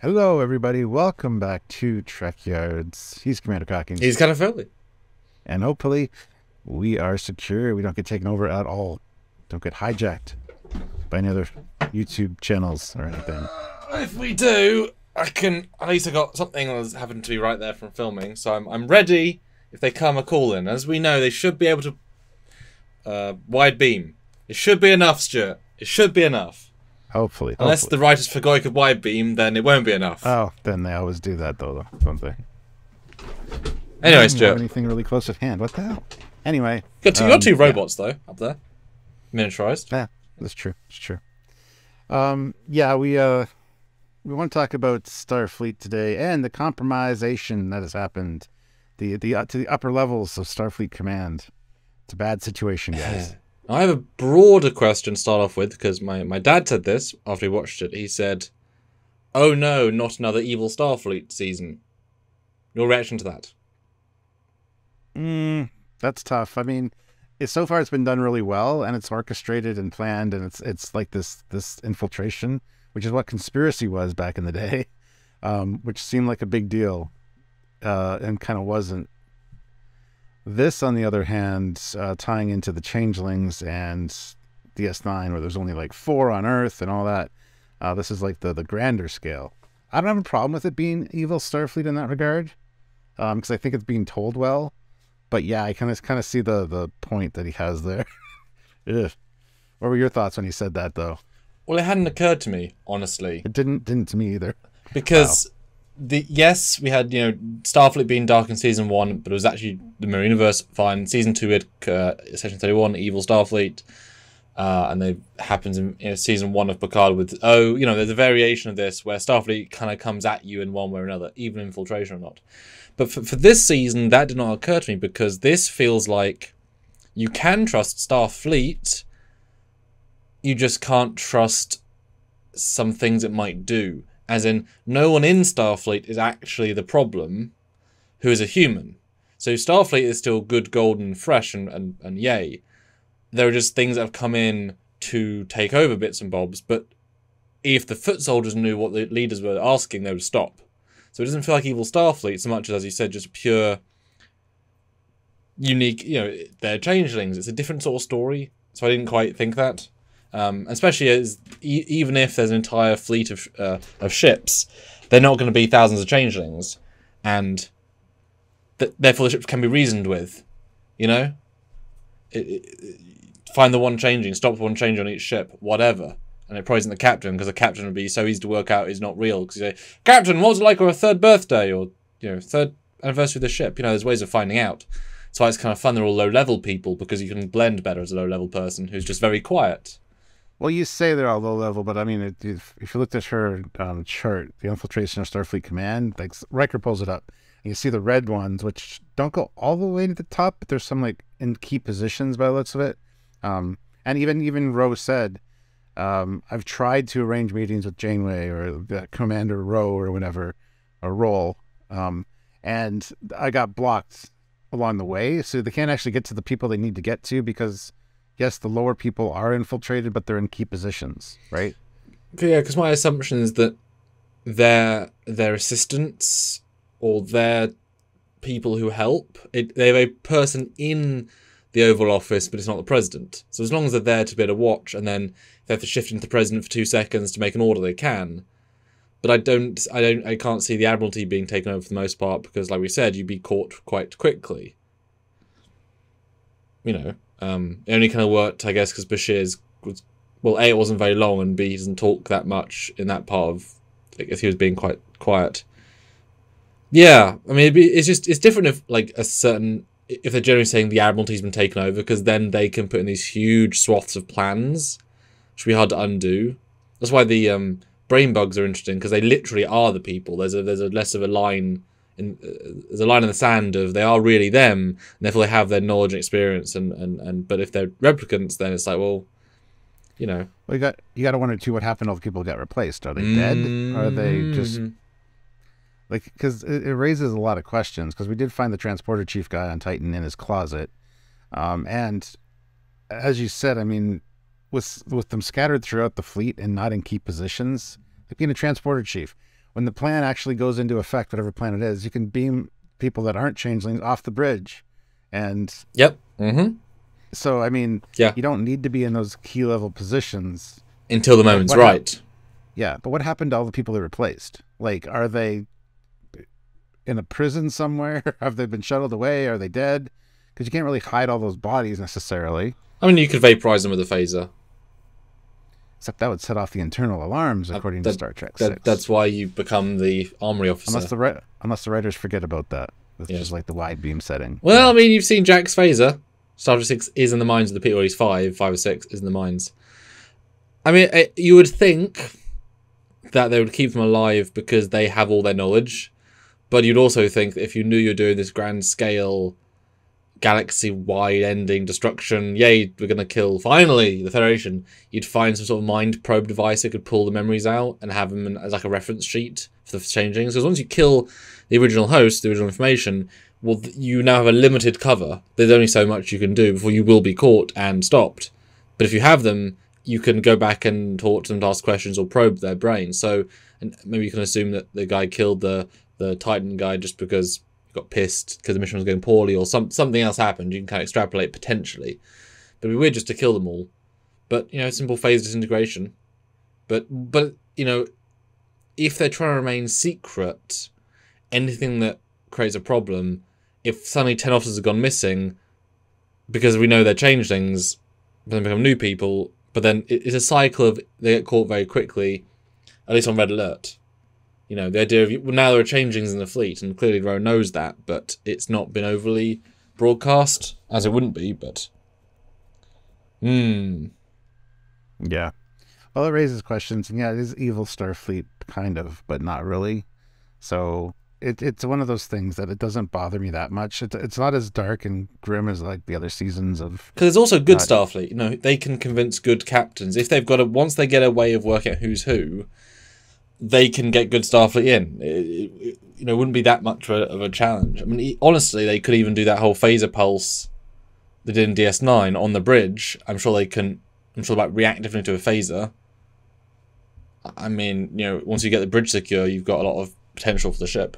Hello, everybody. Welcome back to Trekyards. He's Commander Cockings. He's kind of Foley. And hopefully, we are secure. We don't get taken over at all. Don't get hijacked by any other YouTube channels or anything. If we do, at least I got something that happened to be right there from filming, so I'm ready if they come a call in. As we know, they should be able to wide beam. It should be enough, Stuart. It should be enough. Hopefully. Unless the writers forgot you could wide beam, then it won't be enough. Oh, then they always do that, though, don't they? Anyway, I don't Stuart. have anything really close at hand. What the hell? Anyway. You got two robots, though, up there. Miniaturized. Yeah, that's true. It's true. Yeah, we want to talk about Starfleet today and the compromisation that has happened to the upper levels of Starfleet Command. It's a bad situation, guys. I have a broader question to start off with, because my dad said this after he watched it. He said, "Oh no, not another evil Starfleet season." Your reaction to that? That's tough. I mean, so far it's been done really well, and it's orchestrated and planned, and it's like this infiltration, which is what conspiracy was back in the day, which seemed like a big deal, and kind of wasn't. This, on the other hand, tying into the changelings and DS9, where there's only like 4 on Earth and all that, this is like the grander scale. I don't have a problem with it being evil Starfleet in that regard, because I think it's being told well. But yeah, I kind of see the point that he has there. Ugh. What were your thoughts when he said that, though? Well, it hadn't occurred to me, honestly. It didn't to me either. Because yes, we had Starfleet being dark in season 1, but it was actually the Mirror Universe. Fine. Season 2 we had Section 31, Evil Starfleet, and they happens in season 1 of Picard with there's a variation of this where Starfleet kind of comes at you in one way or another, even infiltration or not. But for this season, that did not occur to me, because this feels like you can trust Starfleet, you just can't trust some things it might do. As in, no one in Starfleet is actually the problem who is a human. So Starfleet is still good, golden, fresh, and yay. There are just things that have come in to take over bits and bobs, but if the foot soldiers knew what the leaders were asking, they would stop. So it doesn't feel like evil Starfleet so much as you said, just pure, unique, they're changelings. It's a different sort of story. So I didn't quite think that. Especially as even if there's an entire fleet of ships, they're not going to be thousands of changelings, and therefore the ships can be reasoned with. Find the one changing, stop one change on each ship, whatever. And it probably isn't the captain, because the captain would be so easy to work out he's not real. Because you say, "Captain, what was it like on a 3rd birthday or third anniversary of the ship?" There's ways of finding out. So it's kind of fun. They're all low-level people, because you can blend better as a low-level person who's just very quiet. Well, you say they're all low level, but I mean, if you looked at her chart, the infiltration of Starfleet Command, like Riker pulls it up, and you see the red ones, which don't go all the way to the top, but there's some like in key positions by the looks of it. And even Rose said, I've tried to arrange meetings with Janeway or Commander Rowe or whatever, or Roll, and I got blocked along the way, so they can't actually get to the people they need to get to, because yes, the lower people are infiltrated, but they're in key positions, right? Yeah, because my assumption is that their assistants or their people who help, they have a person in the Oval Office, but it's not the president. So as long as they're there to be able to watch, and then if they have to shift into the president for 2 seconds to make an order, they can. But I can't see the Admiralty being taken over for the most part, because, like we said, you'd be caught quite quickly. It only kind of worked, I guess, because Bashir's was, well, A, it wasn't very long, and B, he doesn't talk that much in that part of, I guess he was being quite quiet. Yeah, I mean, it's different if, like, if they're generally saying the Admiralty's been taken over, because then they can put in these huge swaths of plans, which would be hard to undo. That's why the brain bugs are interesting, because they literally are the people. There's a less of a line there's a line in the sand of they are really them, and therefore they have their knowledge and experience, but if they're replicants, then it's like, well, Well, you got to wonder too, what happened to all the people who got replaced? Are they dead? Are they just like, because it raises a lot of questions, because we did find the transporter chief guy on Titan in his closet, and as you said, I mean, with them scattered throughout the fleet and not in key positions, like being a transporter chief, when the plan actually goes into effect, whatever plan it is, you can beam people that aren't changelings off the bridge. And yep. Mm-hmm. So, I mean, yeah, you don't need to be in those key level positions until the moment's right. Yeah, but what happened to all the people they replaced? Like, are they in a prison somewhere? Have they been shuttled away? Are they dead? Because you can't really hide all those bodies necessarily. I mean, you could vaporize them with a phaser. Except that would set off the internal alarms, according to Star Trek 6. That's why you become the armory officer. Unless the writers forget about that. It's just like the wide beam setting. Well, I mean, you've seen Jack's phaser. Star Trek 6 is in the minds of the people, or at least 5 or 6 is in the minds. I mean, you would think that they would keep them alive because they have all their knowledge. But you'd also think that if you knew you're doing this grand scale, galaxy-wide ending destruction, yay, we're going to kill, finally, the Federation, you'd find some sort of mind probe device that could pull the memories out and have them as like a reference sheet for the changelings. Because once you kill the original host, the original information, well, you now have a limited cover. There's only so much you can do before you will be caught and stopped. But if you have them, you can go back and talk to them, ask questions, or probe their brain. So, and maybe you can assume that the guy killed the Titan guy just because he got pissed because the mission was going poorly, or something else happened. You can kind of extrapolate potentially. But it'd be weird just to kill them all. But, simple phase disintegration. But if they're trying to remain secret, anything that creates a problem, if suddenly 10 officers have gone missing because we know they're changelings, but then become new people, but then it's a cycle of they get caught very quickly, at least on Red Alert. The idea of, now there are changelings in the fleet, and clearly Roe knows that, but it's not been overly broadcast, as it wouldn't be, but... Yeah. Well, it raises questions, and it is evil Starfleet, kind of, but not really. So... It's one of those things that it doesn't bother me that much. It's not as dark and grim as like the other seasons of. Because there's also good Starfleet. They can convince good captains if they've got once they get a way of working out who's who, they can get good Starfleet in. It wouldn't be that much of a challenge. I mean, honestly, they could even do that whole phaser pulse they did in DS9 on the bridge. I'm sure they can. I'm sure about react differently to a phaser. I mean, once you get the bridge secure, you've got a lot of potential for the ship.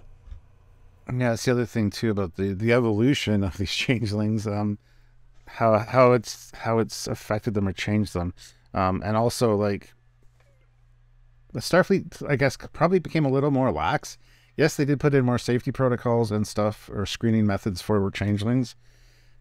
Yeah, it's the other thing too about the evolution of these changelings, how it's affected them or changed them, and also like the Starfleet, I guess, probably became a little more lax. Yes, they did put in more safety protocols and stuff, or screening methods for changelings,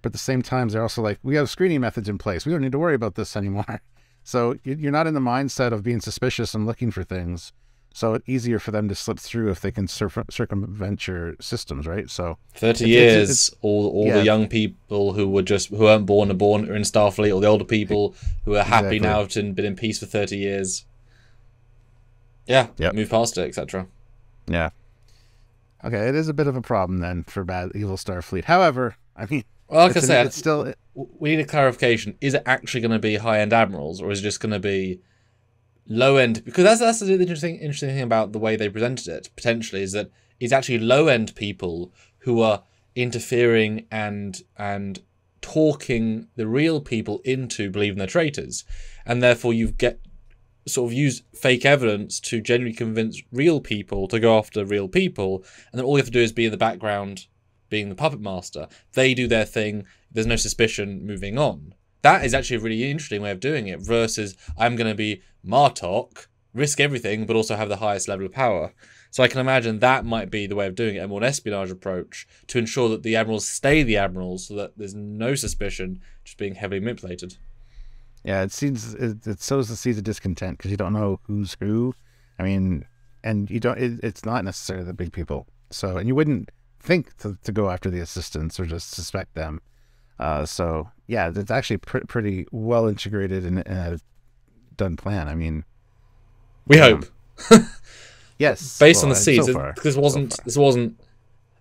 but at the same time, they're also like, we have screening methods in place. We don't need to worry about this anymore. So you're not in the mindset of being suspicious and looking for things. So it's easier for them to slip through if they can circumvent your systems, right? So 30 years, all the young people who weren't born are in Starfleet, or the older people who are happy now and been in peace for 30 years. Yeah, move past it, etc. Yeah. Okay, it is a bit of a problem then for evil Starfleet. However, I mean, well, like I said, it's still we need a clarification. Is it actually going to be high-end admirals, or is it just going to be low end? Because that's the interesting thing about the way they presented it, potentially, is that it's actually low end people who are interfering and talking the real people into believing they're traitors, and therefore you get sort of use fake evidence to genuinely convince real people to go after real people, and then all you have to do is be in the background being the puppet master. They do their thing, there's no suspicion, moving on. That is actually a really interesting way of doing it, versus I'm going to be Martok, risk everything, but also have the highest level of power. So I can imagine that might be the way of doing it, a more espionage approach, to ensure that the admirals stay the admirals, so that there's no suspicion, just being heavily manipulated. Yeah, it sows the seeds of discontent, because you don't know who's who. I mean, and you don't. It's not necessarily the big people. So, and you wouldn't think to go after the assistants or just suspect them. So yeah, it's actually pretty well integrated in a done plan. I mean, we hope. Yes, based on the seeds, this wasn't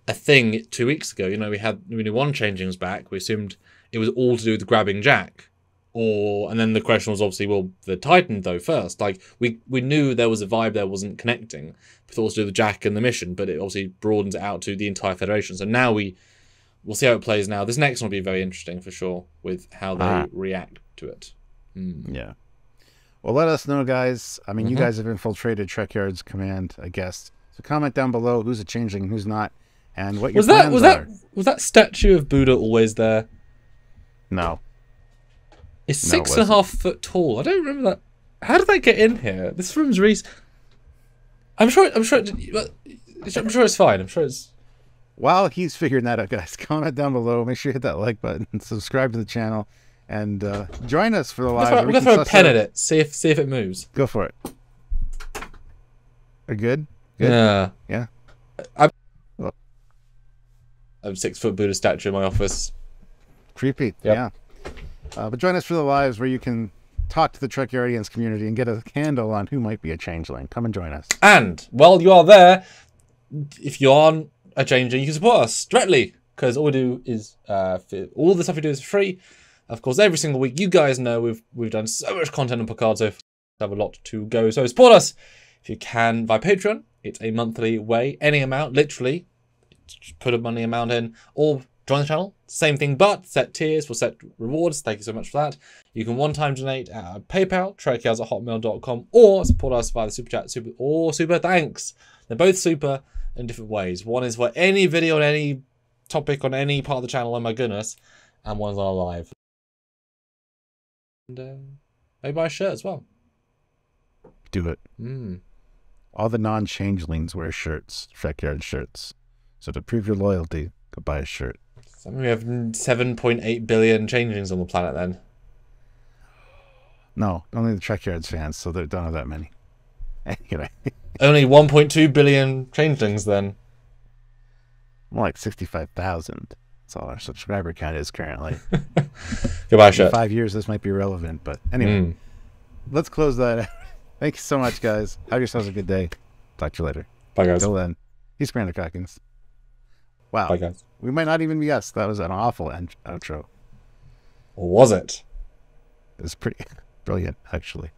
a thing 2 weeks ago. We knew one changeling's back. We assumed it was all to do with grabbing Jack, and then the question was obviously, well, the Titan though first. Like we knew there was a vibe there wasn't connecting. We thought it was to do with Jack and the mission, but it obviously broadens it out to the entire Federation. So now we'll see how it plays now. This next one will be very interesting for sure, with how they react to it. Yeah. Well, let us know, guys. I mean, you guys have infiltrated Trekyards Command, I guess. So comment down below who's a changeling, who's not, and what your Was that plans was are. that statue of Buddha always there? No. It's No, it 6.5 foot tall. I don't remember that. How did that get in here? This room's I'm sure it's fine. I'm sure it's. While he's figuring that out, guys, comment down below. Make sure you hit that like button, subscribe to the channel, and join us for the live. I'm gonna throw a pen at it. See if it moves. Go for it. Are good? Good? Yeah. Yeah. I have a 6 foot Buddha statue in my office. Creepy. Yep. Yeah. But join us for the lives where you can talk to the Trekyards community and get a handle on who might be a changeling. Come and join us. And while you are there, if you aren't a changeling, you can support us directly, because all we do is all the stuff we do is free. Of course, every single week, you guys know we've done so much content on Picard, so we have a lot to go. So support us if you can via Patreon. It's a monthly way, any amount, literally. Just put a money amount in, or join the channel. Same thing, but set tiers for set rewards. Thank you so much for that. You can one-time donate at PayPal, trekyards@hotmail.com, or support us via the Super Chat, Super Thanks. They're both super in different ways. One is for any video on any topic on any part of the channel, oh my goodness, and one is on our live. And maybe buy a shirt as well. Do it. All the non-changelings wear shirts, Trekyard shirts. So to prove your loyalty, go buy a shirt. So we have 7.8 billion changelings on the planet then. No, only the Trekyards fans, so they don't have that many. Anyway. Only 1.2 billion changelings then. More like 65,000. That's all our subscriber count is currently. Go buy a shirt. In 5 years, this might be relevant, but anyway. Let's close that out. Thank you so much, guys. Have yourselves a good day. Talk to you later. Bye, guys. Until then, he's Commander Cockins. Wow. Bye, guys. We might not even be us. That was an awful outro. Or was it? It was pretty brilliant, actually.